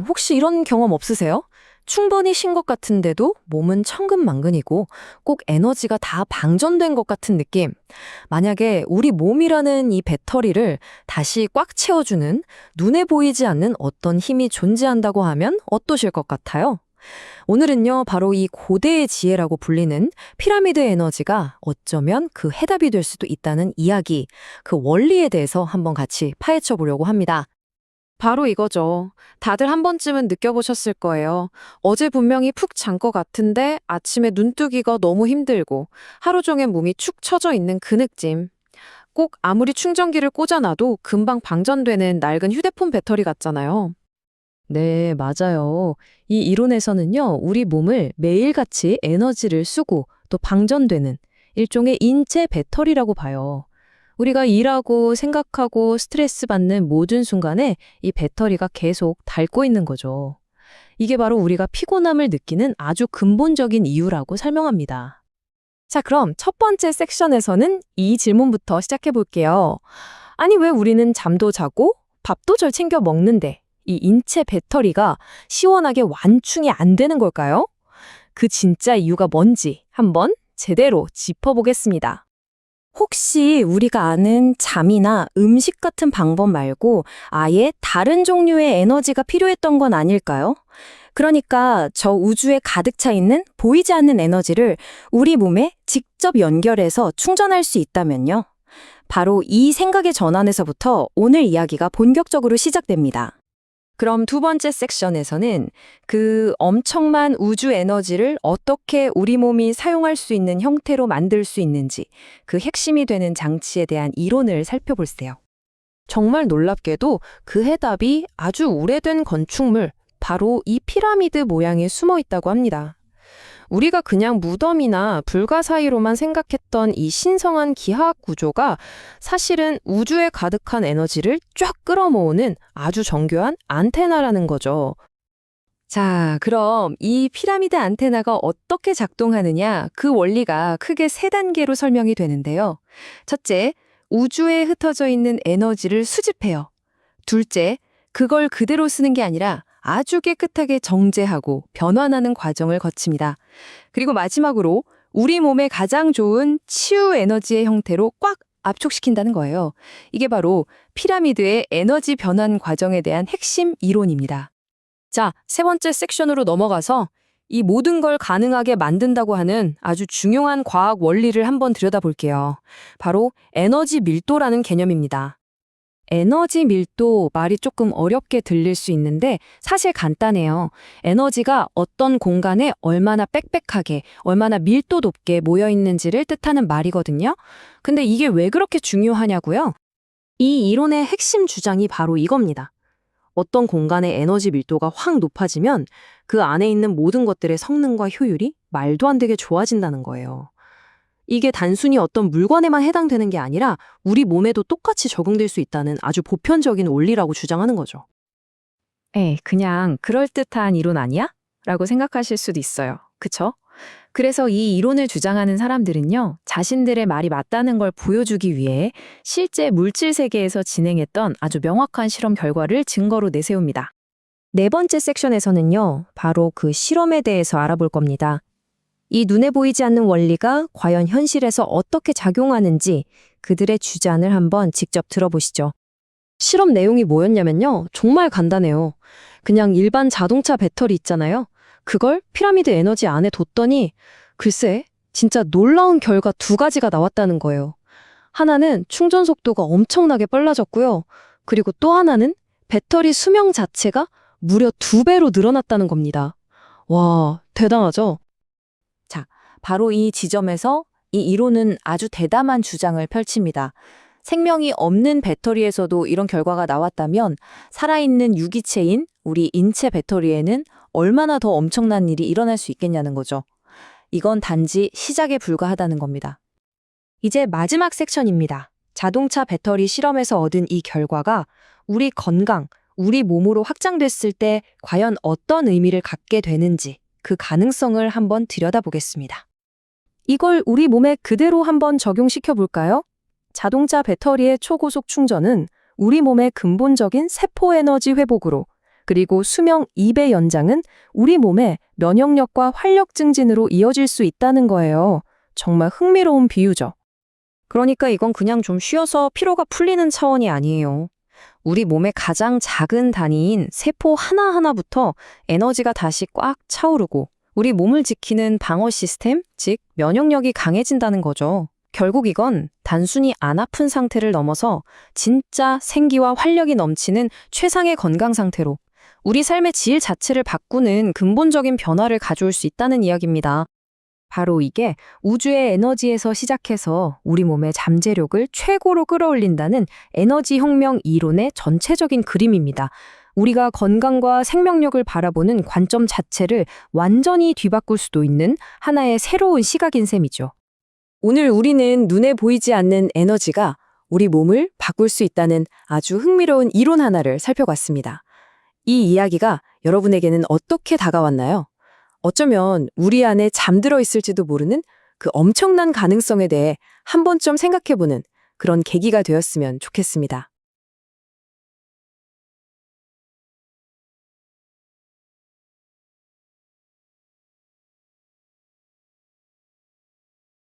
혹시 이런 경험 없으세요? 충분히 쉰 것 같은데도 몸은 천근만근이고 꼭 에너지가 다 방전된 것 같은 느낌. 만약에 우리 몸이라는 이 배터리를 다시 꽉 채워주는 눈에 보이지 않는 어떤 힘이 존재한다고 하면 어떠실 것 같아요? 오늘은요, 바로 이 고대의 지혜라고 불리는 피라미드 에너지가 어쩌면 그 해답이 될 수도 있다는 이야기, 그 원리에 대해서 한번 같이 파헤쳐 보려고 합니다. 바로 이거죠. 다들 한 번쯤은 느껴보셨을 거예요. 어제 분명히 푹 잔 것 같은데 아침에 눈뜨기가 너무 힘들고 하루 종일 몸이 축 처져 있는 그 느낌. 꼭 아무리 충전기를 꽂아놔도 금방 방전되는 낡은 휴대폰 배터리 같잖아요. 네, 맞아요. 이 이론에서는요, 우리 몸을 매일같이 에너지를 쓰고 또 방전되는 일종의 인체 배터리라고 봐요. 우리가 일하고 생각하고 스트레스 받는 모든 순간에 이 배터리가 계속 닳고 있는 거죠. 이게 바로 우리가 피곤함을 느끼는 아주 근본적인 이유라고 설명합니다. 자, 그럼 첫 번째 섹션에서는 이 질문부터 시작해 볼게요. 아니, 왜 우리는 잠도 자고 밥도 잘 챙겨 먹는데 이 인체 배터리가 시원하게 완충이 안 되는 걸까요? 그 진짜 이유가 뭔지 한번 제대로 짚어보겠습니다. 혹시 우리가 아는 잠이나 음식 같은 방법 말고 아예 다른 종류의 에너지가 필요했던 건 아닐까요? 그러니까 저 우주에 가득 차 있는 보이지 않는 에너지를 우리 몸에 직접 연결해서 충전할 수 있다면요. 바로 이 생각의 전환에서부터 오늘 이야기가 본격적으로 시작됩니다. 그럼 두 번째 섹션에서는 그 엄청난 우주 에너지를 어떻게 우리 몸이 사용할 수 있는 형태로 만들 수 있는지 그 핵심이 되는 장치에 대한 이론을 살펴볼게요. 정말 놀랍게도 그 해답이 아주 오래된 건축물, 바로 이 피라미드 모양에 숨어 있다고 합니다. 우리가 그냥 무덤이나 불가 사이로만 생각했던 이 신성한 기하학 구조가 사실은 우주에 가득한 에너지를 쫙 끌어모으는 아주 정교한 안테나라는 거죠. 자, 그럼 이 피라미드 안테나가 어떻게 작동하느냐, 그 원리가 크게 세 단계로 설명이 되는데요. 첫째, 우주에 흩어져 있는 에너지를 수집해요. 둘째, 그걸 그대로 쓰는 게 아니라 아주 깨끗하게 정제하고 변환하는 과정을 거칩니다. 그리고 마지막으로 우리 몸에 가장 좋은 치유 에너지의 형태로 꽉 압축시킨다는 거예요. 이게 바로 피라미드의 에너지 변환 과정에 대한 핵심 이론입니다. 자, 세 번째 섹션으로 넘어가서 이 모든 걸 가능하게 만든다고 하는 아주 중요한 과학 원리를 한번 들여다볼게요. 바로 에너지 밀도라는 개념입니다. 에너지 밀도 말이 조금 어렵게 들릴 수 있는데 사실 간단해요. 에너지가 어떤 공간에 얼마나 빽빽하게, 얼마나 밀도 높게 모여 있는지를 뜻하는 말이거든요. 근데 이게 왜 그렇게 중요하냐고요? 이 이론의 핵심 주장이 바로 이겁니다. 어떤 공간의 에너지 밀도가 확 높아지면 그 안에 있는 모든 것들의 성능과 효율이 말도 안 되게 좋아진다는 거예요. 이게 단순히 어떤 물건에만 해당되는 게 아니라 우리 몸에도 똑같이 적용될 수 있다는 아주 보편적인 원리라고 주장하는 거죠. 에이, 그냥 그럴듯한 이론 아니야? 라고 생각하실 수도 있어요. 그쵸? 그래서 이 이론을 주장하는 사람들은요, 자신들의 말이 맞다는 걸 보여주기 위해 실제 물질 세계에서 진행했던 아주 명확한 실험 결과를 증거로 내세웁니다. 네 번째 섹션에서는요, 바로 그 실험에 대해서 알아볼 겁니다. 이 눈에 보이지 않는 원리가 과연 현실에서 어떻게 작용하는지 그들의 주장을 한번 직접 들어보시죠. 실험 내용이 뭐였냐면요. 정말 간단해요. 그냥 일반 자동차 배터리 있잖아요. 그걸 피라미드 에너지 안에 뒀더니 글쎄, 진짜 놀라운 결과 두 가지가 나왔다는 거예요. 하나는 충전 속도가 엄청나게 빨라졌고요. 그리고 또 하나는 배터리 수명 자체가 무려 2배로 늘어났다는 겁니다. 와, 대단하죠? 자, 바로 이 지점에서 이 이론은 아주 대담한 주장을 펼칩니다. 생명이 없는 배터리에서도 이런 결과가 나왔다면 살아있는 유기체인 우리 인체 배터리에는 얼마나 더 엄청난 일이 일어날 수 있겠냐는 거죠. 이건 단지 시작에 불과하다는 겁니다. 이제 마지막 섹션입니다. 자동차 배터리 실험에서 얻은 이 결과가 우리 건강, 우리 몸으로 확장됐을 때 과연 어떤 의미를 갖게 되는지 그 가능성을 한번 들여다보겠습니다. 이걸 우리 몸에 그대로 한번 적용시켜 볼까요? 자동차 배터리의 초고속 충전은 우리 몸의 근본적인 세포 에너지 회복으로 그리고 수명 2배 연장은 우리 몸의 면역력과 활력 증진으로 이어질 수 있다는 거예요. 정말 흥미로운 비유죠. 그러니까 이건 그냥 좀 쉬어서 피로가 풀리는 차원이 아니에요. 우리 몸의 가장 작은 단위인 세포 하나하나부터 에너지가 다시 꽉 차오르고 우리 몸을 지키는 방어 시스템, 즉 면역력이 강해진다는 거죠. 결국 이건 단순히 안 아픈 상태를 넘어서 진짜 생기와 활력이 넘치는 최상의 건강 상태로 우리 삶의 질 자체를 바꾸는 근본적인 변화를 가져올 수 있다는 이야기입니다. 바로 이게 우주의 에너지에서 시작해서 우리 몸의 잠재력을 최고로 끌어올린다는 에너지 혁명 이론의 전체적인 그림입니다. 우리가 건강과 생명력을 바라보는 관점 자체를 완전히 뒤바꿀 수도 있는 하나의 새로운 시각인 셈이죠. 오늘 우리는 눈에 보이지 않는 에너지가 우리 몸을 바꿀 수 있다는 아주 흥미로운 이론 하나를 살펴봤습니다. 이 이야기가 여러분에게는 어떻게 다가왔나요? 어쩌면 우리 안에 잠들어 있을지도 모르는 그 엄청난 가능성에 대해 한 번쯤 생각해보는 그런 계기가 되었으면 좋겠습니다.